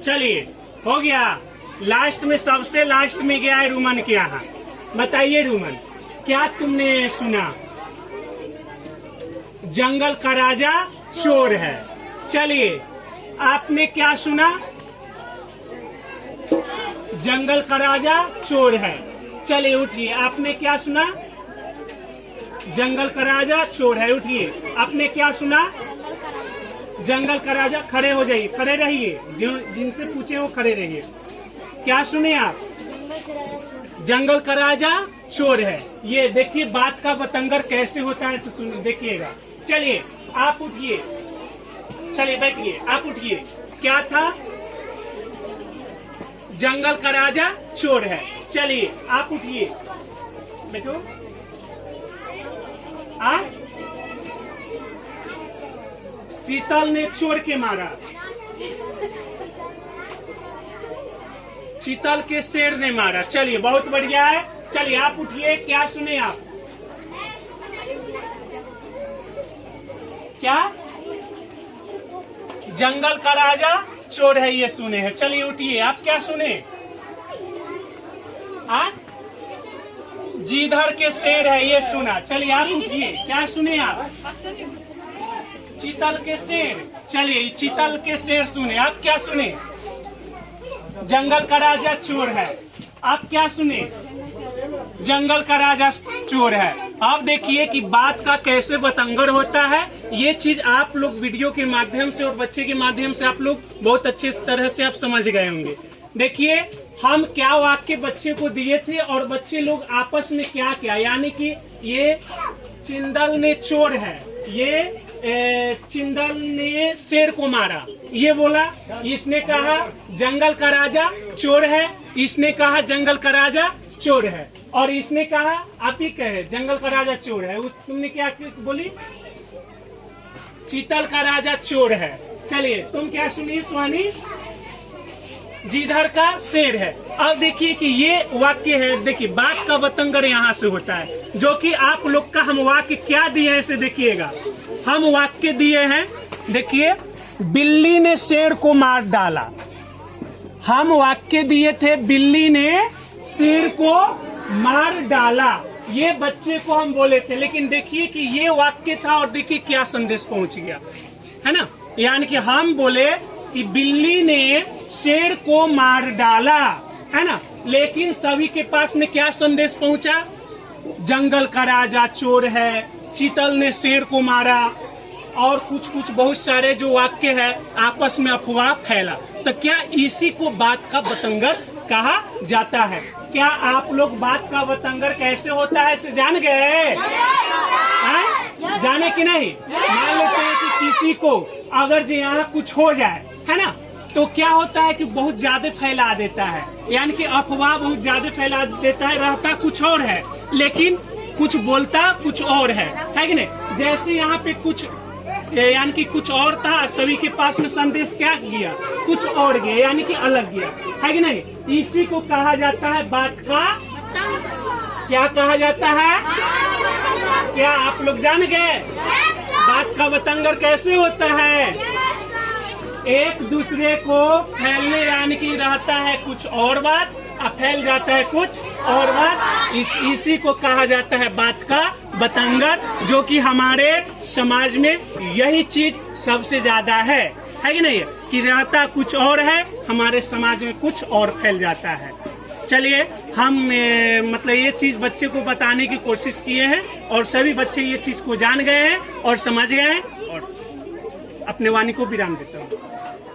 चलिए हो गया। लास्ट में सबसे लास्ट में गया है रूमन के यहाँ। बताइए रूमन, क्या तुमने सुना? जंगल का राजा चोर है। चलिए आपने क्या सुना? जंगल का राजा चोर है। चलिए उठिए, आपने क्या सुना? जंगल का राजा चोर है। उठिए, आपने क्या सुना? जंगल का राजा। खड़े हो जाइए, खड़े रहिए, जो जिनसे पूछे वो खड़े रहिए। क्या सुने आप? जंगल का राजा चोर है। ये देखिए बात का बतंगर कैसे होता है, इसे सुनिए, देखिएगा। चलिए आप उठिए, चलिए बैठिए, आप उठिए। क्या था? जंगल का राजा चोर है। चलिए आप उठिए, बैठो। शीतल ने चोर के मारा, चीतल के शेर ने मारा। चलिए बहुत बढ़िया है। चलिए आप उठिए, क्या सुने आप? क्या? जंगल का राजा चोर है, ये सुने हैं। चलिए उठिए, आप क्या सुने? जीधर के शेर है, ये सुना। चलिए आप उठिए, क्या सुने आप? चीतल के शेर। चलिए चीतल के शेर सुने। आप क्या सुने? जंगल का राजा चोर है। आप क्या सुने? जंगल का राजा चोर है। आप देखिए कि बात का कैसे बतंगर होता है। ये चीज आप लोग वीडियो के माध्यम से और बच्चे के माध्यम से आप लोग बहुत अच्छे तरह से आप समझ गए होंगे। देखिए हम क्या वाक्य बच्चे को दिए थे और बच्चे लोग आपस में क्या किया, यानी कि ये चिंदल ने चोर है, ये चिंदल ने शेर को मारा, ये बोला। इसने कहा जंगल का राजा चोर है, इसने कहा जंगल का राजा चोर है, और इसने कहा आप ही कहे जंगल का राजा चोर है। तुमने क्या बोली? चीतल का राजा चोर है। चलिए तुम क्या सुनी स्वानी? जीधर का शेर है। अब देखिए कि ये वाक्य है। देखिए बात का बतंगर यहाँ से होता है, जो कि आप लोग का हम वाक्य क्या दिए हैं इसे देखिएगा। हम वाक्य दिए हैं, देखिए, बिल्ली ने शेर को मार डाला। हम वाक्य दिए थे बिल्ली ने शेर को मार डाला, ये बच्चे को हम बोले थे। लेकिन देखिए कि ये वाक्य था और देखिए क्या संदेश पहुंच गया, है ना। यानी कि हम बोले कि बिल्ली ने शेर को मार डाला, है ना, लेकिन सभी के पास में क्या संदेश पहुंचा? जंगल का राजा चोर है, चीतल ने शेर को मारा, और कुछ कुछ बहुत सारे जो वाक्य है आपस में अफवाह फैला। तो क्या इसी को बात का बतंगर कहा जाता है? क्या आप लोग बात का बतंगर कैसे होता है इसे जान गए? जाने कि नहीं? मान लेते हैं कि किसी को अगर जो यहाँ कुछ हो जाए, है ना, तो क्या होता है कि बहुत ज्यादा फैला देता है, यानी कि अफवाह बहुत ज्यादा फैला देता है। रहता कुछ और है लेकिन कुछ बोलता कुछ और है कि नहीं? जैसे यहाँ पे कुछ यानी कि कुछ और था, सभी के पास में संदेश क्या गया? कुछ और गया, यानी कि अलग गया, है कि नहीं? इसी को कहा जाता है बात का, क्या कहा जाता है? क्या आप लोग जान गए बात का बतंगर कैसे होता है? एक दूसरे को फैलने, यानी कि रहता है कुछ और बात और फैल जाता है कुछ और बात। इसी को कहा जाता है बात का बतंगर, जो कि हमारे समाज में यही चीज सबसे ज्यादा है कि नहीं? कि रहता कुछ और है, हमारे समाज में कुछ और फैल जाता है। चलिए हम मतलब ये चीज बच्चे को बताने की कोशिश किए हैं और सभी बच्चे ये चीज को जान गए हैं और समझ गए हैं, और अपने वाणी को विराम देता हूँ।